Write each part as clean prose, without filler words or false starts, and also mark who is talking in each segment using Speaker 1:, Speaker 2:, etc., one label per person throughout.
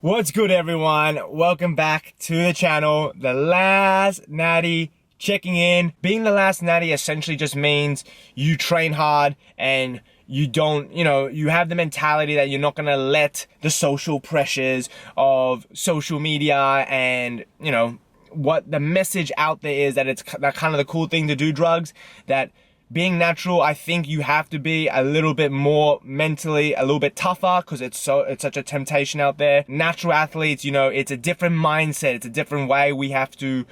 Speaker 1: What's good, everyone? Welcome back to the channel. The last natty checking in. Being the last natty essentially just means you train hard and you don't, you have the mentality that you're not gonna let the social pressures of social media and, what the message out there is that it's that kind of the cool thing to do drugs, that being natural, I think you have to be a little bit more mentally, a little bit tougher because it's such a temptation out there. Natural athletes, it's a different mindset. It's a different way we have to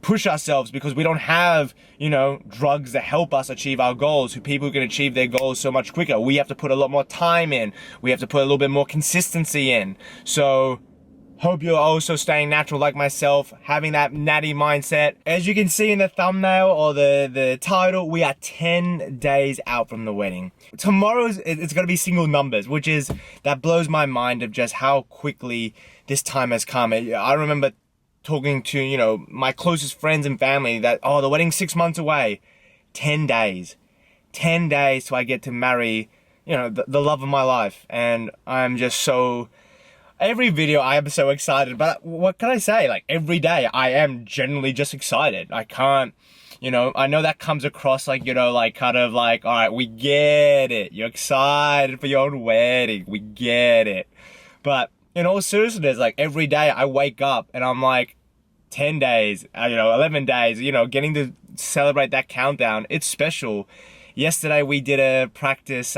Speaker 1: push ourselves because we don't have, drugs that help us achieve our goals. People can achieve their goals so much quicker. We have to put a lot more time in. We have to put a little bit more consistency in. So hope you're also staying natural like myself, having that natty mindset. As you can see in the thumbnail or the title, we are 10 days out from the wedding. Tomorrow it's going to be single numbers, that blows my mind of just how quickly this time has come. I remember talking to, my closest friends and family that, the wedding's 6 months away. 10 days. 10 days till I get to marry, the love of my life. And I'm just so... Every video I am so excited, but what can I say? Like every day I am generally just excited. I can't, I know that comes across like, all right, we get it. You're excited for your own wedding. We get it. But in all seriousness, like every day I wake up and I'm like 10 days, 11 days, getting to celebrate that countdown. It's special. Yesterday we did a practice,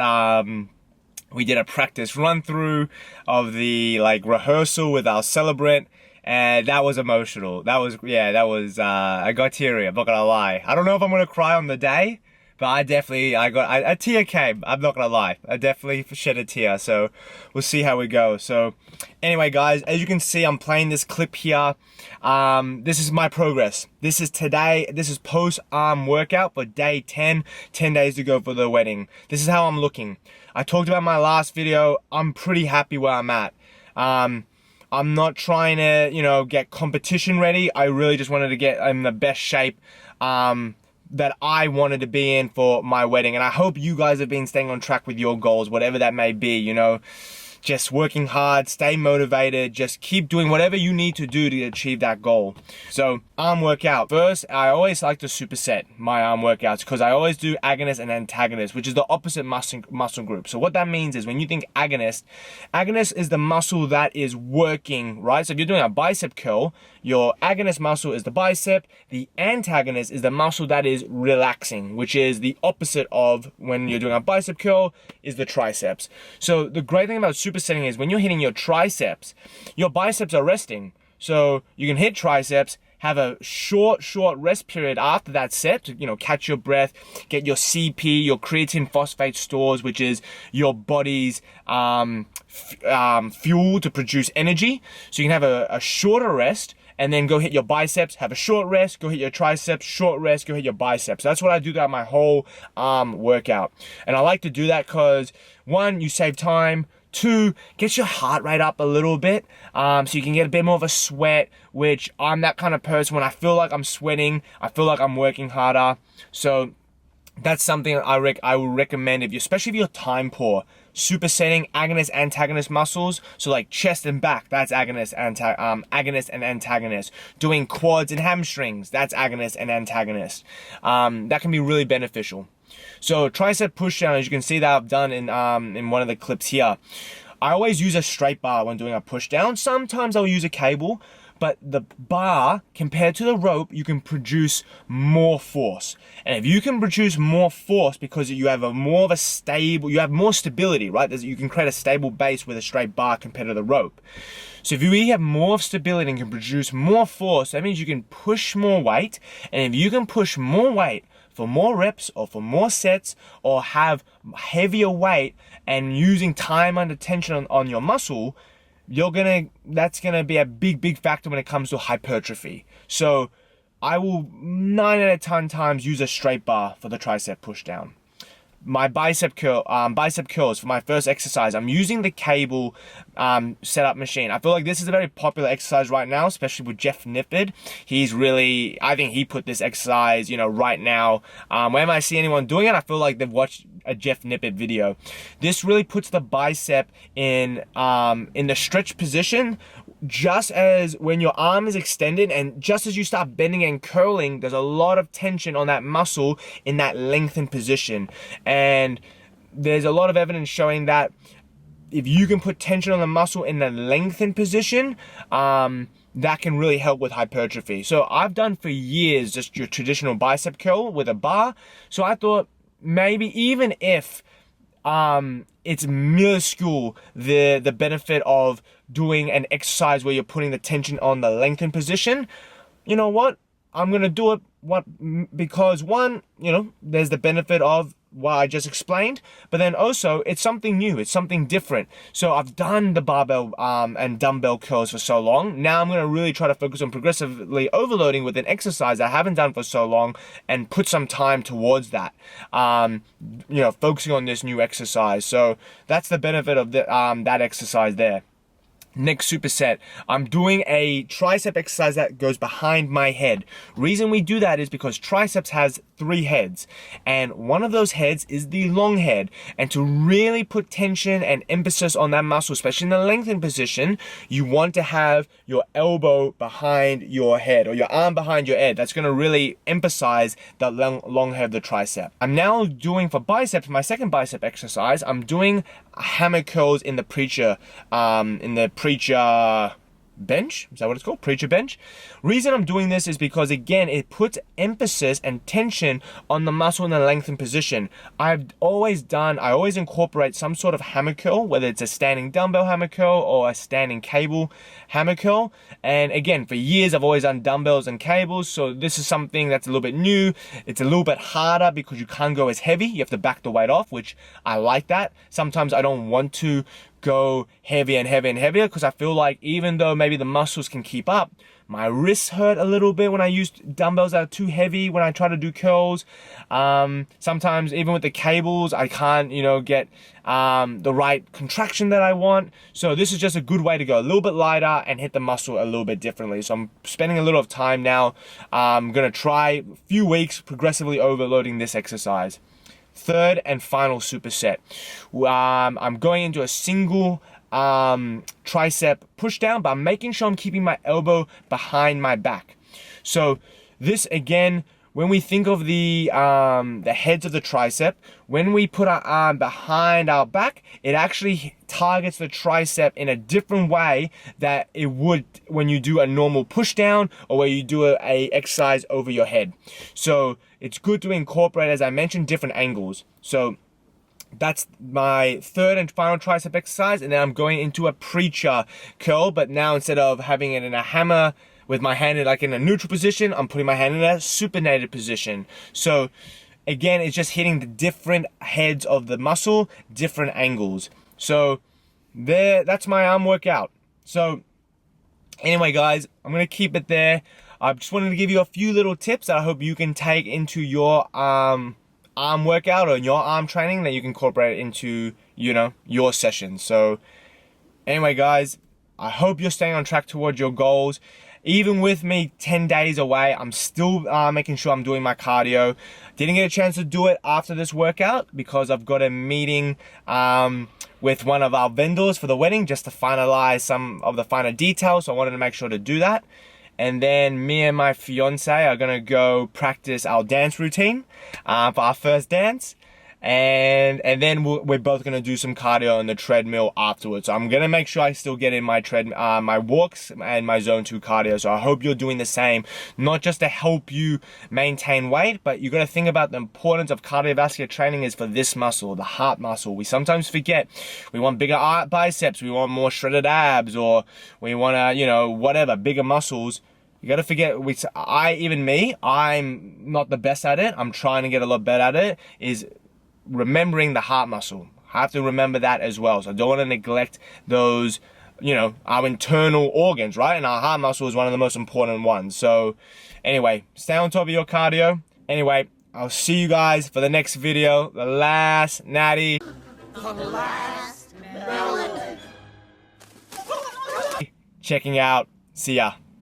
Speaker 1: run through of the rehearsal with our celebrant, and that was emotional. I got teary, I'm not gonna lie. I don't know if I'm gonna cry on the day, but a tear came, I'm not gonna lie. I definitely shed a tear, so we'll see how we go. So anyway guys, as you can see, I'm playing this clip here. This is my progress. This is post-arm workout for day 10, 10 days to go for the wedding. This is how I'm looking. I talked about my last video. I'm pretty happy where I'm at. I'm not trying to, get competition ready. I really just wanted to get in the best shape, that I wanted to be in for my wedding. And I hope you guys have been staying on track with your goals, whatever that may be, just working hard, stay motivated, just keep doing whatever you need to do to achieve that goal. So arm workout. First, I always like to superset my arm workouts because I always do agonist and antagonist, which is the opposite muscle group. So what that means is when you think agonist is the muscle that is working, right? So if you're doing a bicep curl, your agonist muscle is the bicep. The antagonist is the muscle that is relaxing, which is the opposite of when you're doing a bicep curl is the triceps. So the great thing about supersetting is when you're hitting your triceps, your biceps are resting. So you can hit triceps, have a short rest period after that set to, catch your breath, get your CP, your creatine phosphate stores, which is your body's fuel to produce energy. So you can have a shorter rest and then go hit your biceps, have a short rest, go hit your triceps, short rest, go hit your biceps. That's what I do throughout my whole arm workout. And I like to do that because, one, you save time. Two, gets your heart rate up a little bit, so you can get a bit more of a sweat, which I'm that kind of person. When I feel like I'm sweating, I feel like I'm working harder. So that's something I would recommend, especially if you're time poor. Supersetting agonist, antagonist muscles. So like chest and back, that's agonist and antagonist. Doing quads and hamstrings, that's agonist and antagonist. That can be really beneficial. So tricep push down, as you can see that I've done in one of the clips here. I always use a straight bar when doing a push down. Sometimes I'll use a cable, but the bar compared to the rope, you can produce more force. And if you can produce more force because you have more stability, right? You can create a stable base with a straight bar compared to the rope. So if you have more stability and can produce more force, that means you can push more weight. And if you can push more weight for more reps or for more sets or have heavier weight and using time under tension on your muscle, that's gonna be a big factor when it comes to hypertrophy. So I will 9 out of 10 times use a straight bar for the tricep push down. My bicep curls for my first exercise, I'm using the cable setup machine. I feel like this is a very popular exercise right now, especially with Jeff Nippard. I think he put this exercise, right now. Whenever I see anyone doing it, I feel like they've watched a Jeff Nippert video. This really puts the bicep in the stretch position, just as when your arm is extended and just as you start bending and curling, there's a lot of tension on that muscle in that lengthened position. And there's a lot of evidence showing that if you can put tension on the muscle in the lengthened position, that can really help with hypertrophy. So I've done for years just your traditional bicep curl with a bar. So I thought maybe even if it's minuscule, the benefit of doing an exercise where you're putting the tension on the lengthened position, you know what? I'm gonna do it. Because one, there's the benefit of what I just explained, but then also it's something new, it's something different. So I've done the barbell and dumbbell curls for so long. Now I'm gonna really try to focus on progressively overloading with an exercise I haven't done for so long and put some time towards that. Focusing on this new exercise. So that's the benefit of that exercise there. Next superset, I'm doing a tricep exercise that goes behind my head. Reason we do that is because triceps has 3 heads, and one of those heads is the long head. And to really put tension and emphasis on that muscle, especially in the lengthened position, you want to have your elbow behind your head or your arm behind your head. That's going to really emphasize the long head of the tricep. I'm now doing for biceps, my second bicep exercise, I'm doing hammer curls in the preacher bench. Is that what it's called? Preacher bench. Reason I'm doing this is because, again, it puts emphasis and tension on the muscle in the lengthened position. I always incorporate some sort of hammer curl, whether it's a standing dumbbell hammer curl or a standing cable hammer curl. And again, for years, I've always done dumbbells and cables. So this is something that's a little bit new. It's a little bit harder because you can't go as heavy. You have to back the weight off, which I like that. Sometimes I don't want to go heavier and heavier and heavier because I feel like even though maybe the muscles can keep up, my wrists hurt a little bit when I use dumbbells that are too heavy when I try to do curls. Sometimes even with the cables, I can't, get the right contraction that I want. So this is just a good way to go a little bit lighter and hit the muscle a little bit differently. So I'm spending a little of time now. I'm gonna try a few weeks progressively overloading this exercise. Third and final superset. I'm going into a single tricep push down, but I'm making sure I'm keeping my elbow behind my back. So this, again, when we think of the heads of the tricep, when we put our arm behind our back, it actually targets the tricep in a different way that it would when you do a normal push down or where you do a exercise over your head. So it's good to incorporate, as I mentioned, different angles. So that's my third and final tricep exercise, and then I'm going into a preacher curl, but now instead of having it in a hammer with my hand in a neutral position, I'm putting my hand in a supinated position. So again, it's just hitting the different heads of the muscle, different angles. So that's my arm workout. So anyway, guys, I'm gonna keep it there. I just wanted to give you a few little tips that I hope you can take into your arm workout or your arm training that you can incorporate into, your sessions. So anyway, guys, I hope you're staying on track towards your goals. Even with me 10 days away, I'm still making sure I'm doing my cardio. Didn't get a chance to do it after this workout because I've got a meeting with one of our vendors for the wedding just to finalize some of the finer details. So I wanted to make sure to do that. And then me and my fiance are gonna go practice our dance routine for our first dance. And then we're both gonna do some cardio on the treadmill afterwards. So I'm gonna make sure I still get in my my walks and my zone 2 cardio. So I hope you're doing the same, not just to help you maintain weight, but you gotta think about the importance of cardiovascular training is for this muscle, the heart muscle. We sometimes forget we want bigger biceps, we want more shredded abs, or we wanna, whatever, bigger muscles. You gotta forget, I'm not the best at it. I'm trying to get a lot better at it, is remembering the heart muscle. I have to remember that as well. So I don't want to neglect those, our internal organs, right? And our heart muscle is one of the most important ones. So anyway, stay on top of your cardio. Anyway, I'll see you guys for the next video. The last natty. Checking out. See ya.